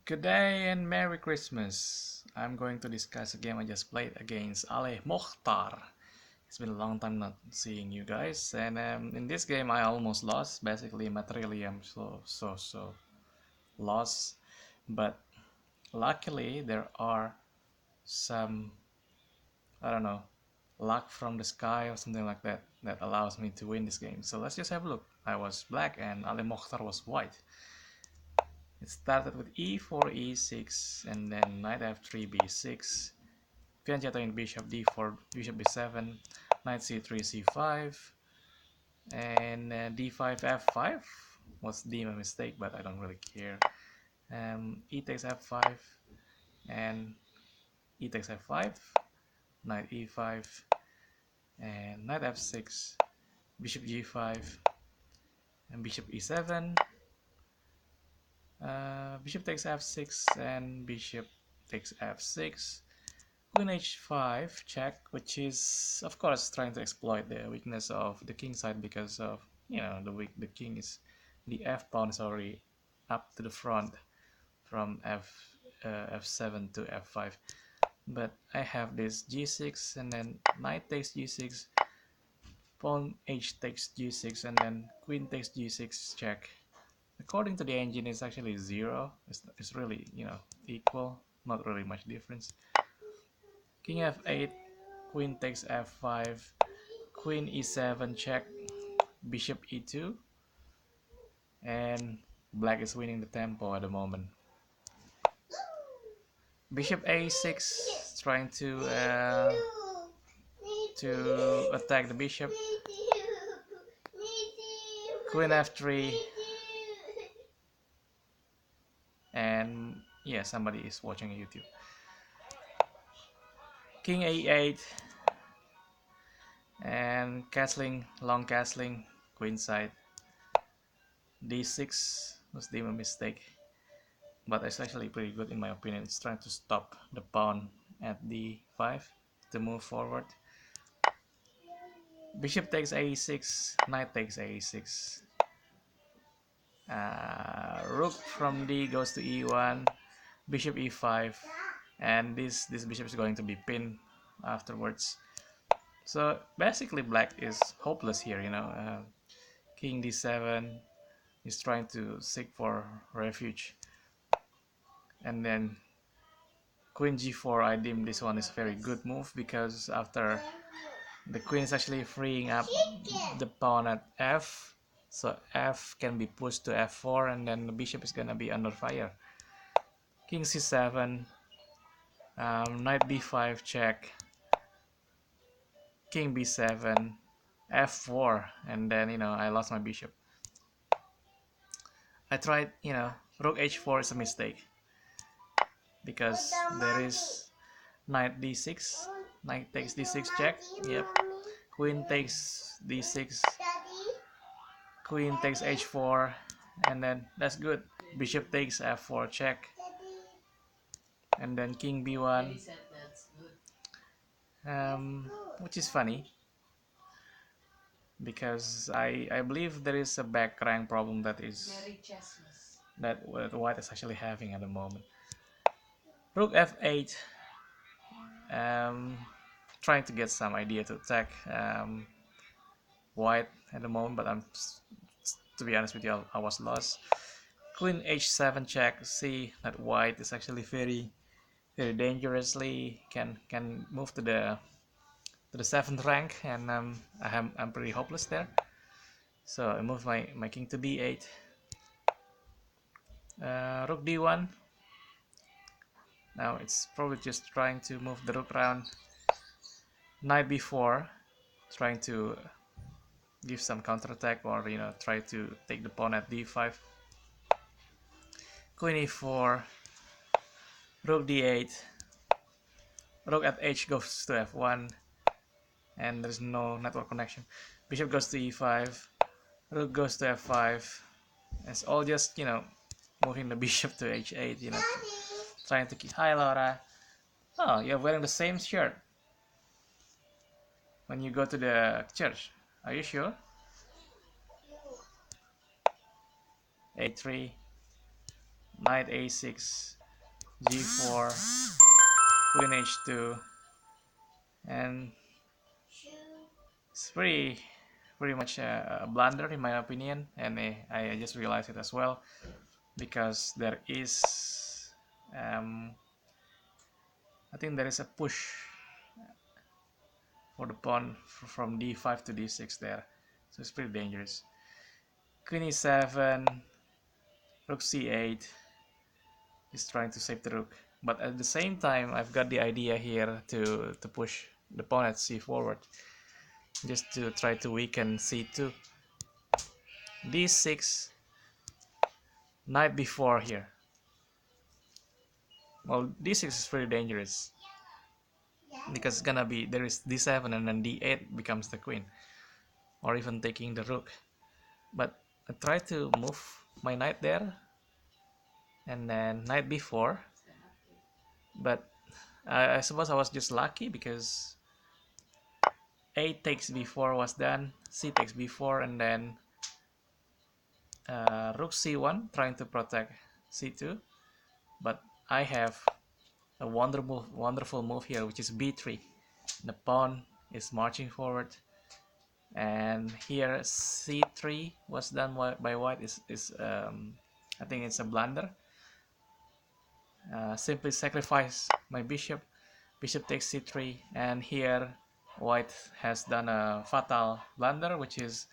Good day and Merry Christmas. I'm going to discuss a game I just played against Ale Mokhtar. It's been a long time not seeing you guys, and in this game I almost lost. Basically, materially I'm so lost, but luckily there are some, I don't know, luck from the sky or something like that that allows me to win this game. So let's just have a look. I was black and Ale Mokhtar was white. It started with e4, e6, and then knight f3, b6, fianchettoing bishop d4, bishop b7, knight c3, c5, and d5, f5 was deemed a mistake, but I don't really care. E takes f5, and e takes f5, knight e5, and knight f6, bishop g5, and bishop e7, bishop takes f6, and bishop takes f6, queen h5 check, which is of course trying to exploit the weakness of the king side because of the king is the f pawn is already up to the front from f7 to f5, but I have this g6 and then knight takes g6, pawn h takes g6, and then queen takes g6 check. According to the engine, it's actually zero. It's really equal, not really much difference. King f8, queen takes f5, queen e7 check, bishop e2, and black is winning the tempo at the moment. Bishop a6 trying to attack the bishop. Queen f3, and yeah, somebody is watching YouTube. King a8 and castling, long castling, queen side. d6 was deemed a mistake, but it's actually pretty good in my opinion. It's trying to stop the pawn at d5 to move forward. Bishop takes a6, knight takes a6. Rook from d goes to e1, bishop e5, and this bishop is going to be pinned afterwards. So basically black is hopeless here, king d7 is trying to seek for refuge, and then queen g4, I deem this one is a very good move because after the queen is actually freeing up the pawn at f, so f can be pushed to f4 and then the bishop is gonna be under fire. King c7, knight b5 check, king b7, f4, and then I lost my bishop. I tried, rook h4 is a mistake because there is knight d6, knight takes d6 check, yep, queen takes d6, queen takes h4, and then that's good. Bishop takes f4 check, and then king b1, which is funny because I believe there is a backrank problem that white is actually having at the moment. Rook f8, trying to get some idea to attack white at the moment, but to be honest with you, I was lost. Queen h7 check. See that white is actually very dangerously can move to the 7th rank, and I'm pretty hopeless there. So I move my king to b8. Rook d1. Now it's probably just trying to move the rook around. Knight b4, trying to give some counterattack or try to take the pawn at d5. Queen e4, rook d8, rook at h goes to f1, and there's no network connection. Bishop goes to e5, rook goes to f5. It's all just moving the bishop to h8, trying to keep. Hi Laura. Oh, you're wearing the same shirt when you go to the church. Are you sure? a3, knight a6, g4, queen h2, and it's pretty much a blunder in my opinion, and I just realized it as well because there is I think there is a push for the pawn from d5 to d6 there, so it's pretty dangerous. Queen e7, rook c8 is trying to save the rook, but at the same time I've got the idea here to push the pawn at c forward just to try to weaken c2, d6, knight b4 here. Well, d6 is pretty dangerous because it's gonna be there is d7 and then d8 becomes the queen, or even taking the rook. But I try to move my knight there and then knight b4, but I suppose I was just lucky because a takes b4 was done, c takes b4, and then rook c1 trying to protect c2, but I have a wonderful move here, which is b3. The pawn is marching forward, and here c3 was done by white is I think it's a blunder. Simply sacrifice my bishop. Bishop takes c3, and here white has done a fatal blunder, which is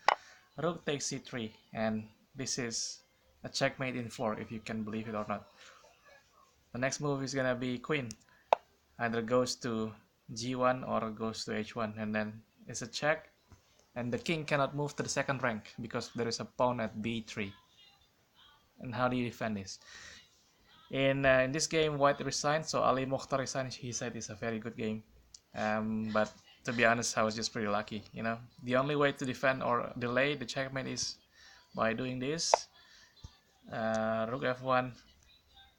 rook takes c3, and this is a checkmate in 4 if you can believe it or not. The next move is gonna be queen, either goes to g1 or goes to h1, and then it's a check, and the king cannot move to the second rank because there is a pawn at b3. And how do you defend this? In this game, white resigned, so Ali Mokhtar resigned. He said it's a very good game, but to be honest, I was just pretty lucky. You know, the only way to defend or delay the checkmate is by doing this, rook f1,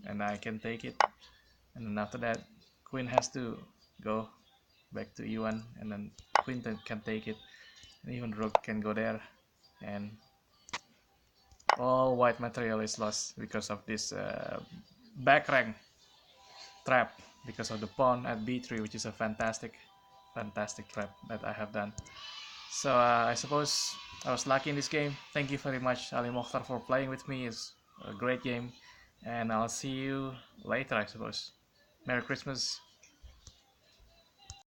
and I can take it, and then after that, queen has to go back to e1, and then queen can take it, and even rook can go there, and all white material is lost because of this backrank trap, because of the pawn at b3, which is a fantastic trap that I have done. So I suppose I was lucky in this game. Thank you very much, Ali Mokhtar, for playing with me. It's a great game, and I'll see you later, I suppose. Merry Christmas.